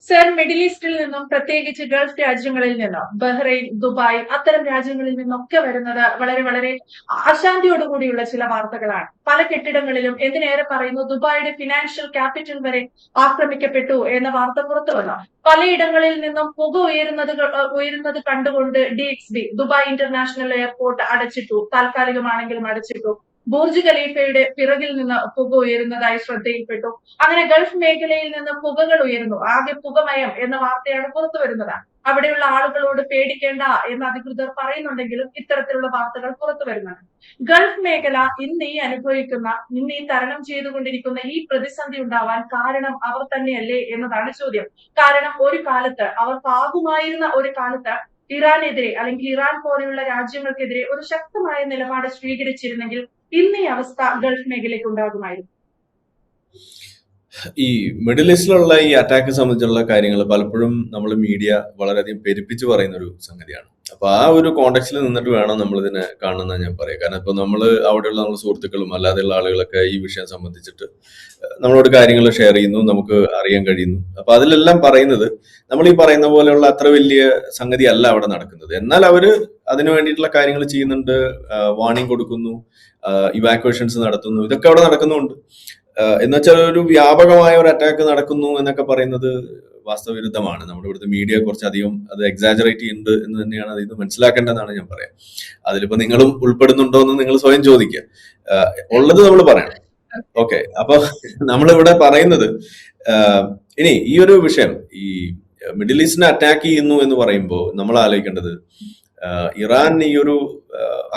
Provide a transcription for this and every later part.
Sir, middle ഈസ്റ്റിൽ നിന്നും പ്രത്യേകിച്ച് ഗൾഫ് രാജ്യങ്ങളിൽ നിന്നും ബഹ്റൈൻ, ദുബായ് അത്തരം രാജ്യങ്ങളിൽ നിന്നൊക്കെ വരുന്നത് വളരെ വളരെ അശാന്തിയോടുകൂടിയുള്ള ചില വാർത്തകളാണ്. പല കെട്ടിടങ്ങളിലും എന്തിനേറെ പറയുന്നു ദുബായിയുടെ ഫിനാൻഷ്യൽ ക്യാപിറ്റൽ വരെ ആക്രമിക്കപ്പെട്ടു എന്ന വാർത്ത പുറത്തു വന്നു. പലയിടങ്ങളിൽ നിന്നും പുക ഉയരുന്നത് കണ്ടുകൊണ്ട് DXB ദുബായ് ഇന്റർനാഷണൽ എയർപോർട്ട് അടച്ചിട്ടു, താൽക്കാലികമാണെങ്കിലും അടച്ചിട്ടു. ബുർജ് ഖലീഫയുടെ പിറകിൽ നിന്ന് പുക ഉയരുന്നതായി ശ്രദ്ധയിൽപ്പെട്ടു. അങ്ങനെ ഗൾഫ് മേഖലയിൽ നിന്ന് പുകകൾ ഉയരുന്നു. ആകെ പുകമയം എന്ന വാർത്തയാണ് പുറത്തു വരുന്നത്. അവിടെയുള്ള ആളുകളോട് പേടിക്കേണ്ട എന്ന് അധികൃതർ പറയുന്നുണ്ടെങ്കിലും ഇത്തരത്തിലുള്ള വാർത്തകൾ പുറത്തു വരുന്നുണ്ട്. ഗൾഫ് മേഖല ഇന്ന് ഈ തരണം ചെയ്തുകൊണ്ടിരിക്കുന്ന ഈ പ്രതിസന്ധി ഉണ്ടാവാൻ കാരണം അവർ തന്നെയല്ലേ എന്നതാണ് ചോദ്യം. കാരണം ഒരു കാലത്ത് അവർക്കാകുമായിരുന്ന ഒരു കാലത്ത് ഇറാനെതിരെ അല്ലെങ്കിൽ ഇറാൻ പോലെയുള്ള രാജ്യങ്ങൾക്കെതിരെ ഒരു ശക്തമായ നിലപാട് സ്വീകരിച്ചിരുന്നെങ്കിൽ ഇന്ന് ഈ അവസ്ഥ ഗൾഫ് മേഖലയ്ക്ക് ഉണ്ടാകുമായിരുന്നു. ഈ മിഡിൽ ഈസ്റ്റിലുള്ള ഈ അറ്റാക്ക് സംബന്ധിച്ചുള്ള കാര്യങ്ങൾ പലപ്പോഴും നമ്മൾ മീഡിയ വളരെയധികം പെരുപ്പിച്ച് പറയുന്ന ഒരു സംഗതിയാണ്. അപ്പൊ ആ ഒരു കോണ്ടെക്സ്റ്റിൽ നിന്നിട്ട് വേണം നമ്മൾ ഇതിനെ കാണുന്ന ഞാൻ പറയാം. കാരണം ഇപ്പൊ നമ്മൾ അവിടെയുള്ള നമ്മുടെ സുഹൃത്തുക്കളും അല്ലാതെയുള്ള ആളുകളൊക്കെ ഈ വിഷയം സംബന്ധിച്ചിട്ട് നമ്മളോട് കാര്യങ്ങൾ ഷെയർ ചെയ്യുന്നു, നമുക്ക് അറിയാൻ കഴിയുന്നു. അപ്പൊ അതിലെല്ലാം പറയുന്നത് നമ്മൾ ഈ പറയുന്ന പോലെയുള്ള അത്ര വലിയ സംഗതി അല്ല അവിടെ നടക്കുന്നത്. എന്നാൽ അവര് അതിനു വേണ്ടിയിട്ടുള്ള കാര്യങ്ങൾ ചെയ്യുന്നുണ്ട്, വാർണിംഗ് കൊടുക്കുന്നു, ഇവാക്വേഷൻസ് നടത്തുന്നു, ഇതൊക്കെ അവിടെ നടക്കുന്നുണ്ട്. എന്നുവെച്ചാൽ ഒരു വ്യാപകമായ ഒരു അറ്റാക്ക് നടക്കുന്നു എന്നൊക്കെ പറയുന്നത് വാസ്തവവിരുദ്ധമാണ്. നമ്മുടെ ഇവിടുത്തെ മീഡിയ കുറച്ചധികം അത് എക്സാജറേറ്റ് ചെയ്യുന്നുണ്ട് എന്ന് തന്നെയാണ് അത് ഇത് മനസ്സിലാക്കേണ്ടതെന്നാണ് ഞാൻ പറയാം. അതിലിപ്പോ നിങ്ങളും ഉൾപ്പെടുന്നുണ്ടോ എന്ന് നിങ്ങൾ സ്വയം ചോദിക്കുക. ഉള്ളത് നമ്മൾ പറയണം. ഓക്കെ, അപ്പൊ നമ്മളിവിടെ പറയുന്നത് ഇനി ഈ ഒരു വിഷയം ഈ മിഡിൽ ഈസ്റ്റിനെ അറ്റാക്ക് ചെയ്യുന്നു എന്ന് പറയുമ്പോൾ നമ്മൾ ആലോചിക്കേണ്ടത് ഇറാൻ ഈ ഒരു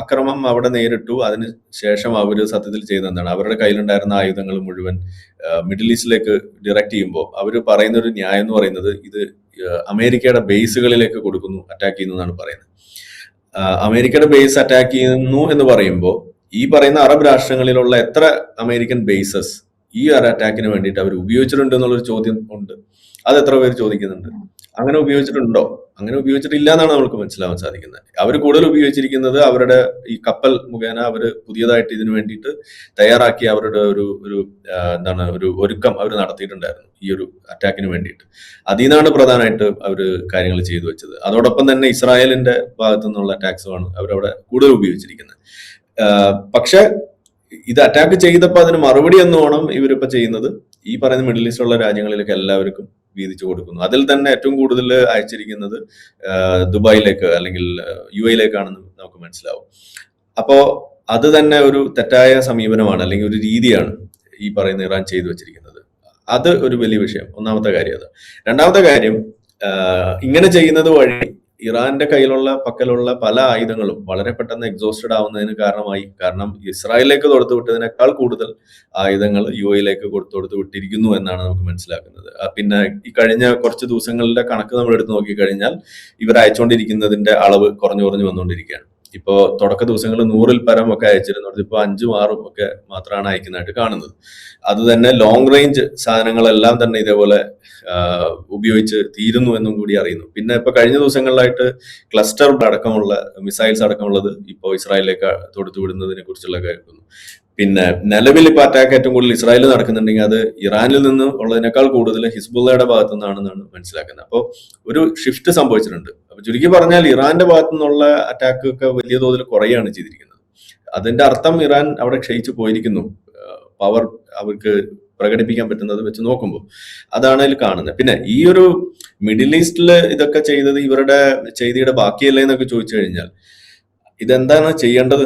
അക്രമം അവിടെ നേരിട്ടു. അതിന് ശേഷം അവര് സത്യത്തിൽ ചെയ്തെന്താണ്, അവരുടെ കയ്യിലുണ്ടായിരുന്ന ആയുധങ്ങൾ മുഴുവൻ മിഡിൽ ഈസ്റ്റിലേക്ക് ഡിറക്ട് ചെയ്യുമ്പോൾ അവര് പറയുന്ന ഒരു ന്യായം എന്ന് പറയുന്നത് ഇത് അമേരിക്കയുടെ ബേസുകളിലേക്ക് കൊടുക്കുന്നു, അറ്റാക്ക് ചെയ്യുന്നു എന്നാണ് പറയുന്നത്. അമേരിക്കയുടെ ബേസ് അറ്റാക്ക് ചെയ്യുന്നു എന്ന് പറയുമ്പോൾ ഈ പറയുന്ന അറബ് രാഷ്ട്രങ്ങളിലുള്ള എത്ര അമേരിക്കൻ ബേസസ് ഈ ഒരു അറ്റാക്കിന് വേണ്ടിയിട്ട് അവർ ഉപയോഗിച്ചിട്ടുണ്ട് എന്നുള്ളൊരു ചോദ്യം ഉണ്ട്. അത് എത്ര പേര് ചോദിക്കുന്നുണ്ട്? അങ്ങനെ ഉപയോഗിച്ചിട്ടുണ്ടോ? അങ്ങനെ ഉപയോഗിച്ചിട്ടില്ല എന്നാണ് നമുക്ക് മനസ്സിലാവാൻ സാധിക്കുന്നത്. അവർ കൂടുതൽ ഉപയോഗിച്ചിരിക്കുന്നത് അവരുടെ ഈ കപ്പൽ മുഖേന അവർ പുതിയതായിട്ട് ഇതിനു വേണ്ടിയിട്ട് തയ്യാറാക്കി അവരുടെ ഒരു ഒരുക്കം അവർ നടത്തിയിട്ടുണ്ടായിരുന്നു ഈ ഒരു അറ്റാക്കിന് വേണ്ടിയിട്ട്. അതിൽ നിന്നാണ് പ്രധാനമായിട്ട് അവർ കാര്യങ്ങൾ ചെയ്തു വെച്ചത്. അതോടൊപ്പം തന്നെ ഇസ്രായേലിന്റെ ഭാഗത്തു നിന്നുള്ള അറ്റാക്സുമാണ് അവരവിടെ കൂടുതൽ ഉപയോഗിച്ചിരിക്കുന്നത്. പക്ഷെ ഇത് അറ്റാക്ക് ചെയ്തപ്പോൾ അതിന് മറുപടി എന്നോണം ഇവരിപ്പോ ചെയ്യുന്നത് ഈ പറയുന്ന മിഡിൽ ഈസ്റ്റിലുള്ള രാജ്യങ്ങളിലേക്ക് എല്ലാവർക്കും വീതിച്ചു കൊടുക്കുന്നു. അതിൽ തന്നെ ഏറ്റവും കൂടുതൽ അയച്ചിരിക്കുന്നത് ദുബായിലേക്ക് അല്ലെങ്കിൽ UAE-യിലേക്കാണെന്ന് നമുക്ക് മനസ്സിലാവും. അപ്പോ അത് തന്നെ ഒരു തെറ്റായ സമീപനമാണ് അല്ലെങ്കിൽ ഒരു രീതിയാണ് ഈ പറയുന്ന ഇറാൻ ചെയ്തു വെച്ചിരിക്കുന്നത്. അത് ഒരു വലിയ വിഷയം. ഒന്നാമത്തെ കാര്യം അത്. രണ്ടാമത്തെ കാര്യം, ഇങ്ങനെ ചെയ്യുന്നത് വഴി ഇറാന്റെ പക്കലുള്ള പല ആയുധങ്ങളും വളരെ പെട്ടെന്ന് എക്സോസ്റ്റഡ് ആവുന്നതിന് കാരണമായി. കാരണം ഇസ്രായേലിലേക്ക് കൊടുത്തു വിട്ടതിനേക്കാൾ കൂടുതൽ ആയുധങ്ങൾ UAE-യിലേക്ക് കൊടുത്തു വിട്ടിരിക്കുന്നു എന്നാണ് നമുക്ക് മനസ്സിലാക്കുന്നത്. പിന്നെ ഈ കഴിഞ്ഞ കുറച്ച് ദിവസങ്ങളിലെ കണക്ക് നമ്മൾ എടുത്തു നോക്കിക്കഴിഞ്ഞാൽ ഇവർ അയച്ചുകൊണ്ടിരിക്കുന്നതിന്റെ അളവ് കുറഞ്ഞു വന്നുകൊണ്ടിരിക്കുകയാണ്. ഇപ്പോ തുടക്ക ദിവസങ്ങളിൽ 100-ൽ പരം ഒക്കെ അയച്ചിരുന്നത് ഇപ്പൊ 5-6 ഒക്കെ മാത്രമാണ് അയക്കുന്നതായിട്ട് കാണുന്നത്. അത് തന്നെ ലോങ് റേഞ്ച് സാധനങ്ങളെല്ലാം തന്നെ ഇതേപോലെ ഉപയോഗിച്ച് തീരുന്നു എന്നും കൂടി അറിയുന്നു. പിന്നെ ഇപ്പൊ കഴിഞ്ഞ ദിവസങ്ങളിലായിട്ട് ക്ലസ്റ്റർ അടക്കമുള്ള മിസൈൽസ് അടക്കമുള്ളത് ഇപ്പോൾ ഇസ്രായേലിലേക്ക് തൊടുത്തുവിടുന്നതിനെ കുറിച്ചുള്ള കേൾക്കുന്നു. പിന്നെ നിലവിൽ ഇപ്പൊ അറ്റാക്ക് ഏറ്റവും കൂടുതൽ ഇസ്രായേലിൽ നടക്കുന്നുണ്ടെങ്കിൽ അത് ഇറാനിൽ നിന്ന് ഉള്ളതിനേക്കാൾ കൂടുതൽ ഹിസ്ബുള്ളയുടെ ഭാഗത്തു നിന്നാണെന്നാണ് മനസ്സിലാക്കുന്നത്. അപ്പോൾ ഒരു ഷിഫ്റ്റ് സംഭവിച്ചിട്ടുണ്ട്. അപ്പൊ ചുരുക്കി പറഞ്ഞാൽ ഇറാന്റെ ഭാഗത്തു നിന്നുള്ള അറ്റാക്ക് ഒക്കെ വലിയ തോതിൽ കുറയാണ് ചെയ്തിരിക്കുന്നത്. അതിന്റെ അർത്ഥം ഇറാൻ അവിടെ ക്ഷയിച്ചു പോയിരിക്കുന്നു. പവർ അവർക്ക് പ്രകടിപ്പിക്കാൻ പറ്റുന്നത് വെച്ച് നോക്കുമ്പോൾ അതാണ് അതിൽ കാണുന്നത്. പിന്നെ ഈ ഒരു മിഡിൽ ഈസ്റ്റില് ഇതൊക്കെ ചെയ്തത് ഇവരുടെ ചെയ്തിയുടെ ബാക്കിയല്ലേ എന്നൊക്കെ ചോദിച്ചു കഴിഞ്ഞാൽ ഇതെന്താണ് ചെയ്യേണ്ടത്?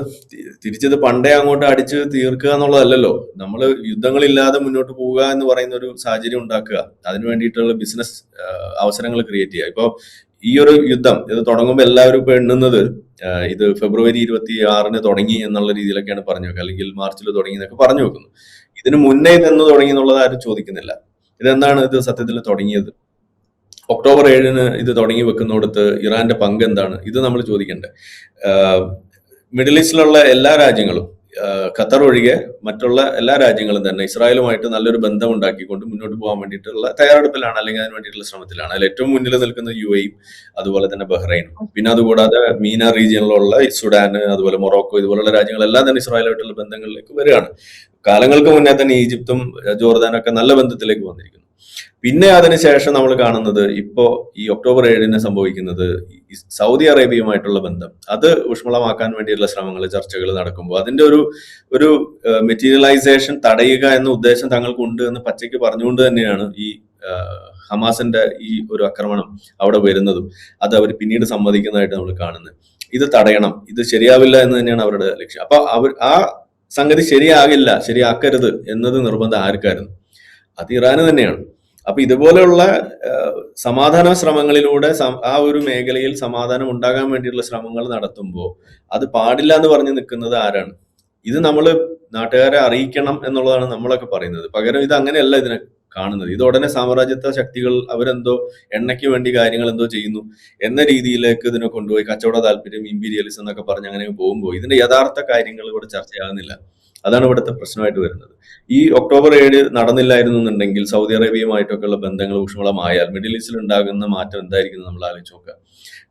തിരിച്ചത് പണ്ടേ അങ്ങോട്ട് അടിച്ച് തീർക്കുക എന്നുള്ളതല്ലല്ലോ. നമ്മൾ യുദ്ധങ്ങളില്ലാതെ മുന്നോട്ട് പോവുക എന്ന് പറയുന്ന ഒരു സാഹചര്യം ഉണ്ടാക്കുക, അതിനു വേണ്ടിയിട്ടുള്ള ബിസിനസ് അവസരങ്ങൾ ക്രിയേറ്റ് ചെയ്യുക. ഇപ്പോൾ ഈ ഒരു യുദ്ധം ഇത് തുടങ്ങുമ്പോൾ എല്ലാവരും ഇപ്പൊ എണ്ണുന്നത് ഇത് ഫെബ്രുവരി 26-ന് തുടങ്ങി എന്നുള്ള രീതിയിലൊക്കെയാണ് പറഞ്ഞു വെക്കുക, അല്ലെങ്കിൽ മാർച്ചിൽ തുടങ്ങി എന്നൊക്കെ പറഞ്ഞു വെക്കുന്നു. ഇതിന് മുന്നേ ഇതെന്ന് തുടങ്ങി എന്നുള്ളത് ആരും ചോദിക്കുന്നില്ല. ഇതെന്താണ് ഇത് സത്യത്തിൽ തുടങ്ങിയത്? ഒക്ടോബർ 7-ന് ഇത് തുടങ്ങി വെക്കുന്നിടത്ത് ഇറാന്റെ പങ്ക് എന്താണ്? ഇത് നമ്മൾ ചോദിക്കണ്ടേ? മിഡിൽ ഈസ്റ്റിലുള്ള എല്ലാ രാജ്യങ്ങളും ഖത്തർ ഒഴികെ മറ്റുള്ള എല്ലാ രാജ്യങ്ങളും തന്നെ ഇസ്രായേലുമായിട്ട് നല്ലൊരു ബന്ധം ഉണ്ടാക്കിക്കൊണ്ട് മുന്നോട്ട് പോകാൻ വേണ്ടിയിട്ടുള്ള തയ്യാറെടുപ്പിലാണ്, അല്ലെങ്കിൽ അതിന് വേണ്ടിയിട്ടുള്ള ശ്രമത്തിലാണ്. അതിൽ ഏറ്റവും മുന്നിൽ നിൽക്കുന്ന UAE, അതുപോലെ തന്നെ ബഹ്റൈനും. പിന്നെ അതുകൂടാതെ മീന റീജിയനിലുള്ള സുഡാൻ, അതുപോലെ മൊറോക്കോ, ഇതുപോലുള്ള രാജ്യങ്ങളെല്ലാം തന്നെ ഇസ്രായേലുമായിട്ടുള്ള ബന്ധങ്ങളിലേക്ക് വരികയാണ്. കാലങ്ങൾക്ക് മുന്നേ തന്നെ ഈജിപ്തും ജോർദാനൊക്കെ നല്ല ബന്ധത്തിലേക്ക് വന്നിരിക്കുന്നു. പിന്നെ അതിനുശേഷം നമ്മൾ കാണുന്നത് ഇപ്പോ ഈ ഒക്ടോബർ 7 സംഭവിക്കുന്നത് ഈ സൗദി അറേബ്യയുമായിട്ടുള്ള ബന്ധം അത് ഊഷ്മളമാക്കാൻ വേണ്ടിയുള്ള ശ്രമങ്ങൾ ചർച്ചകൾ നടക്കുമ്പോൾ അതിന്റെ ഒരു മെറ്റീരിയലൈസേഷൻ തടയുക എന്ന ഉദ്ദേശം തങ്ങൾക്കുണ്ട് എന്ന് പച്ചയ്ക്ക് പറഞ്ഞുകൊണ്ട് തന്നെയാണ് ഈ ഹമാസിന്റെ ഈ ഒരു ആക്രമണം അവിടെ വരുന്നതും അത് അവർ പിന്നീട് സമ്മതിക്കുന്നതായിട്ട് നമ്മൾ കാണുന്നത്. ഇത് തടയണം, ഇത് ശരിയാവില്ല എന്ന് തന്നെയാണ് അവരുടെ ലക്ഷ്യം. അപ്പൊ ആ സംഗതി ശരിയാക്കരുത് എന്നത് നിർബന്ധം ആർക്കായിരുന്നു? അത് ഇറാന് തന്നെയാണ്. അപ്പൊ ഇതുപോലെയുള്ള സമാധാന ശ്രമങ്ങളിലൂടെ ആ ഒരു മേഖലയിൽ സമാധാനം ഉണ്ടാകാൻ വേണ്ടിയിട്ടുള്ള ശ്രമങ്ങൾ നടത്തുമ്പോൾ അത് പാടില്ല എന്ന് പറഞ്ഞു നിൽക്കുന്നത് ആരാണ്? ഇത് നമ്മൾ നാട്ടുകാരെ അറിയിക്കണം എന്നുള്ളതാണ് നമ്മളൊക്കെ പറയുന്നത്. പകരം ഇത് അങ്ങനെയല്ല ഇതിനെ കാണുന്നത്. ഇത് ഉടനെ സാമ്രാജ്യത്വ ശക്തികൾ അവരെന്തോ എണ്ണയ്ക്ക് വേണ്ടി കാര്യങ്ങൾ എന്തോ ചെയ്യുന്നു എന്ന രീതിയിലേക്ക് ഇതിനെ കൊണ്ടുപോയി കച്ചവട താല്പര്യം, ഇമ്പീരിയലിസം എന്നൊക്കെ പറഞ്ഞ് അങ്ങനെ പോകുമ്പോൾ ഇതിന്റെ യഥാർത്ഥ കാര്യങ്ങൾ ഇവിടെ ചർച്ചയാകുന്നില്ല. അതാണ് ഇവിടുത്തെ പ്രശ്നമായിട്ട് വരുന്നത്. ഈ ഒക്ടോബർ 7 നടന്നില്ലായിരുന്നു എന്നുണ്ടെങ്കിൽ സൗദി അറേബ്യയുമായിട്ടൊക്കെയുള്ള ബന്ധങ്ങൾ ഊഷ്മളമായാൽ മിഡിൽ ഈസ്റ്റിൽ ഉണ്ടാകുന്ന മാറ്റം എന്തായിരിക്കും നമ്മൾ ആലോചിച്ച് നോക്കുക.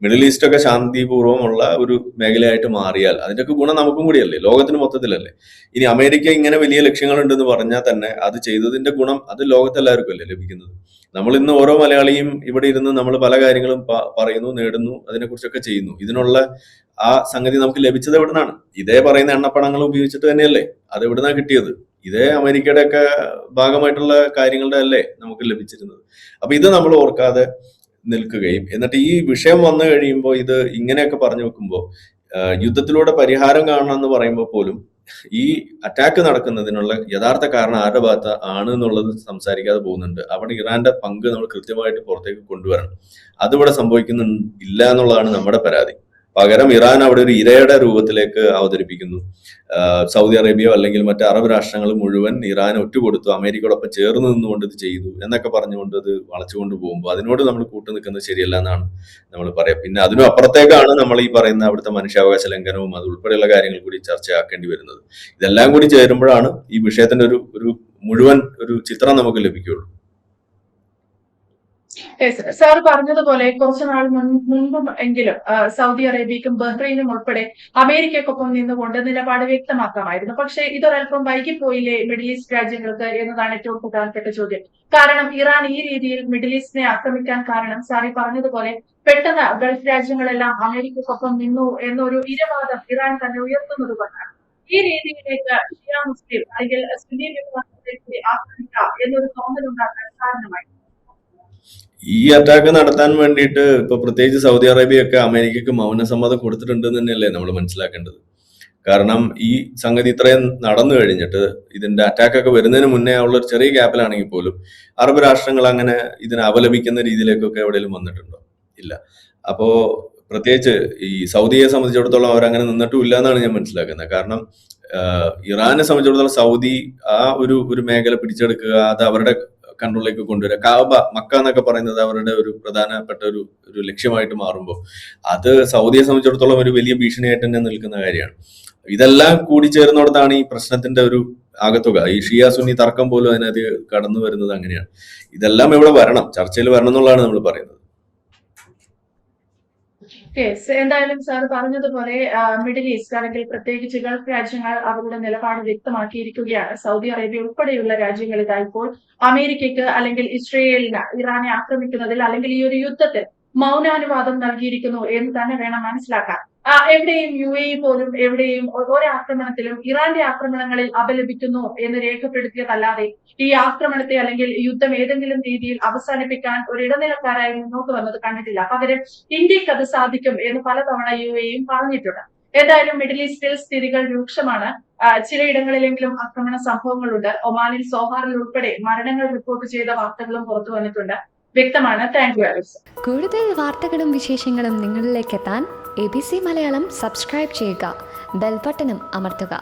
മിഡിൽ ഈസ്റ്റ് ഒക്കെ ശാന്തിപൂർവ്വമുള്ള ഒരു മേഖലയായിട്ട് മാറിയാൽ അതിന്റെയൊക്കെ ഗുണം നമുക്കും കൂടിയല്ലേ, ലോകത്തിന് മൊത്തത്തിലല്ലേ. ഇനി അമേരിക്ക ഇങ്ങനെ വലിയ ലക്ഷ്യങ്ങളുണ്ടെന്ന് പറഞ്ഞാൽ തന്നെ അത് ചെയ്തതിന്റെ ഗുണം അത് ലോകത്തെല്ലാവർക്കും അല്ലേ ലഭിക്കുന്നത്. നമ്മൾ ഇന്ന് ഓരോ മലയാളിയും ഇവിടെ ഇരുന്ന് നമ്മൾ പല കാര്യങ്ങളും പറയുന്നു, നേടുന്നു, അതിനെക്കുറിച്ചൊക്കെ ചെയ്യുന്നു. ഇതിനുള്ള ആ സംഗതി നമുക്ക് ലഭിച്ചത് എവിടുന്നാണ്? ഇതേ പറയുന്ന എണ്ണപ്പണങ്ങൾ ഉപയോഗിച്ചിട്ട് തന്നെയല്ലേ അത് എവിടുന്നാണ് കിട്ടിയത്? ഇതേ അമേരിക്കയുടെ ഒക്കെ ഭാഗമായിട്ടുള്ള കാര്യങ്ങളുടെ അല്ലേ നമുക്ക് ലഭിച്ചിരുന്നത്. അപ്പൊ ഇത് നമ്മൾ ഓർക്കാതെ നിൽക്കുകയും എന്നിട്ട് ഈ വിഷയം വന്നു കഴിയുമ്പോൾ ഇത് ഇങ്ങനെയൊക്കെ പറഞ്ഞു വെക്കുമ്പോൾ യുദ്ധത്തിലൂടെ പരിഹാരം കാണണം എന്ന് പറയുമ്പോൾ പോലും ഈ അറ്റാക്ക് നടക്കുന്നതിനുള്ള യഥാർത്ഥ കാരണം ആരുടെ ഭാഗത്ത് ആണ് എന്നുള്ളത് സംസാരിക്കാതെ പോകുന്നുണ്ട്. അവിടെ ഇറാന്റെ പങ്ക് നമ്മൾ കൃത്യമായിട്ട് പുറത്തേക്ക് കൊണ്ടുവരണം. അതിവിടെ സംഭവിക്കുന്നില്ല എന്നുള്ളതാണ് നമ്മുടെ പരാതി. പകരം ഇറാൻ അവിടെ ഒരു ഇരയുടെ രൂപത്തിലേക്ക് അവതരിപ്പിക്കുന്നു. സൗദി അറേബ്യ അല്ലെങ്കിൽ മറ്റ് അറബ് രാഷ്ട്രങ്ങൾ മുഴുവൻ ഇറാൻ ഒറ്റുകൊടുത്തു, അമേരിക്കയോടൊപ്പം ചേർന്ന് നിന്നുകൊണ്ട് ഇത് ചെയ്തു എന്നൊക്കെ പറഞ്ഞുകൊണ്ട് ഇത് വളച്ചുകൊണ്ട് പോകുമ്പോൾ അതിനോട് നമ്മൾ കൂട്ടു നിൽക്കുന്നത് ശരിയല്ല എന്നാണ് നമ്മൾ പറയാം. പിന്നെ അതിനും അപ്പുറത്തേക്കാണ് നമ്മൾ ഈ പറയുന്ന അവിടുത്തെ മനുഷ്യാവകാശ ലംഘനവും അതുൾപ്പെടെയുള്ള കാര്യങ്ങൾ കൂടി ചർച്ചയാക്കേണ്ടി വരുന്നത്. ഇതെല്ലാം കൂടി ചേരുമ്പോഴാണ് ഈ വിഷയത്തിന്റെ ഒരു മുഴുവൻ ഒരു ചിത്രം നമുക്ക് ലഭിക്കുകയുള്ളൂ. സാർ പറഞ്ഞതുപോലെ കുറച്ചു നാൾ മുൻപും എങ്കിലും സൗദി അറേബ്യക്കും ബഹ്റൈനും ഉൾപ്പെടെ അമേരിക്കക്കൊപ്പം നിന്നുകൊണ്ട് നിലപാട് വ്യക്തമാക്കാമായിരുന്നു. പക്ഷേ ഇതൊരൽപ്പം വൈകിപ്പോയില്ലേ മിഡിൽ ഈസ്റ്റ് രാജ്യങ്ങൾക്ക് എന്നതാണ് ഏറ്റവും പ്രധാനപ്പെട്ട ചോദ്യം. കാരണം ഇറാൻ ഈ രീതിയിൽ മിഡിൽ ഈസ്റ്റിനെ ആക്രമിക്കാൻ കാരണം സാറി പറഞ്ഞതുപോലെ പെട്ടെന്ന് ഗൾഫ് രാജ്യങ്ങളെല്ലാം അമേരിക്കക്കൊപ്പം നിന്നു എന്നൊരു ഇരവാദം ഇറാൻ തന്നെ ഉയർത്തുന്നത് കൊണ്ടാണ്. ഈ രീതിയിലേക്ക് ഷിയ മുസ്ലിം അല്ലെങ്കിൽ സുന്നി വിഭാഗത്തെ ആക്രമിക്കുക എന്നൊരു തോന്നലുണ്ടാക്കാൻ കാരണമായി. ഈ അറ്റാക്ക് നടത്താൻ വേണ്ടിയിട്ട് ഇപ്പൊ പ്രത്യേകിച്ച് സൗദി അറേബ്യയൊക്കെ അമേരിക്കക്ക് മൗനസമ്മതം കൊടുത്തിട്ടുണ്ട് തന്നെയല്ലേ നമ്മൾ മനസ്സിലാക്കേണ്ടത്. കാരണം ഈ സംഗതി ഇത്രയും നടന്നു കഴിഞ്ഞിട്ട് ഇതിന്റെ അറ്റാക്കൊക്കെ വരുന്നതിന് മുന്നേ ഉള്ള ഒരു ചെറിയ ഗ്യാപ്പിലാണെങ്കിൽ പോലും അറബ് രാഷ്ട്രങ്ങൾ അങ്ങനെ ഇതിനെ അപലപിക്കുന്ന രീതിയിലേക്കൊക്കെ എവിടെയെങ്കിലും വന്നിട്ടുണ്ടോ? ഇല്ല. അപ്പോ പ്രത്യേകിച്ച് ഈ സൗദിയെ സംബന്ധിച്ചിടത്തോളം അവരങ്ങനെ നിന്നിട്ടും ഇല്ല എന്നാണ് ഞാൻ മനസ്സിലാക്കുന്നത്. കാരണം ഇറാനെ സംബന്ധിച്ചിടത്തോളം സൗദി ആ ഒരു മേഖല പിടിച്ചെടുക്കുക, അത് അവരുടെ കൺട്രോളിലേക്ക് കൊണ്ടുവരിക, കാബ മക്ക എന്നൊക്കെ പറയുന്നത് അവരുടെ ഒരു പ്രധാനപ്പെട്ട ഒരു ലക്ഷ്യമായിട്ട് മാറുമ്പോൾ അത് സൗദിയെ സംബന്ധിച്ചിടത്തോളം ഒരു വലിയ ഭീഷണിയായിട്ട് തന്നെ നിൽക്കുന്ന കാര്യമാണ്. ഇതെല്ലാം കൂടി ചേർന്നിടത്താണ് ഈ പ്രശ്നത്തിന്റെ ഒരു ആകത്തുക. ഈ ഷിയ സുന്നി തർക്കം പോലും അതിനകത്ത് കടന്നു വരുന്നത് അങ്ങനെയാണ്. ഇതെല്ലാം ഇവിടെ വരണം, ചർച്ചയിൽ വരണം എന്നുള്ളതാണ് നമ്മൾ പറയുന്നത്. എന്തായാലും സാർ പറഞ്ഞതുപോലെ മിഡിൽ ഈസ്റ്റ് അല്ലെങ്കിൽ പ്രത്യേകിച്ച് ഗൾഫ് രാജ്യങ്ങൾ അവരുടെ നിലപാട് വ്യക്തമാക്കിയിരിക്കുകയാണ്. സൗദി അറേബ്യ ഉൾപ്പെടെയുള്ള രാജ്യങ്ങളിൽ ഇപ്പോൾ അമേരിക്കയ്ക്ക് അല്ലെങ്കിൽ ഇസ്രയേലിന് ഇറാനെ ആക്രമിക്കുന്നതിൽ അല്ലെങ്കിൽ ഈ ഒരു യുദ്ധത്തിൽ മൗനാനുവാദം നൽകിയിരിക്കുന്നു എന്ന് തന്നെ വേണം മനസ്സിലാക്കാൻ. എവിടെയും UAE പോലും എവിടെയും ഒരാക്രമണത്തിലും ഇറാന്റെ ആക്രമണങ്ങളിൽ അപലപിക്കുന്നു എന്ന് രേഖപ്പെടുത്തിയതല്ലാതെ ഈ ആക്രമണത്തെ അല്ലെങ്കിൽ യുദ്ധം ഏതെങ്കിലും രീതിയിൽ അവസാനിപ്പിക്കാൻ ഒരു ഇടനിലക്കാരായി മുന്നോട്ട് വന്നത് കണ്ടിട്ടില്ല. പകരം ഇന്ത്യക്ക് അത് സാധിക്കും എന്ന് പലതവണ UAEയും പറഞ്ഞിട്ടുണ്ട്. എന്തായാലും മിഡിൽ ഈസ്റ്റിൽ സ്ഥിതികൾ രൂക്ഷമാണ്. ചിലയിടങ്ങളിലെങ്കിലും ആക്രമണ സംഭവങ്ങളുണ്ട്. ഒമാനിൽ സോഹാറിൽ ഉൾപ്പെടെ മരണങ്ങൾ റിപ്പോർട്ട് ചെയ്ത വാർത്തകളും പുറത്തു വന്നിട്ടുണ്ട്. വ്യക്തമാണ്. Thank you Alice. കൂടുതൽ വാർത്തകളും വിശേഷങ്ങളും നിങ്ങളിലേക്ക് എത്താൻ ABC മലയാളം സബ്സ്ക്രൈബ് ചെയ്യുക, ബെൽ ബട്ടണും അമർത്തുക.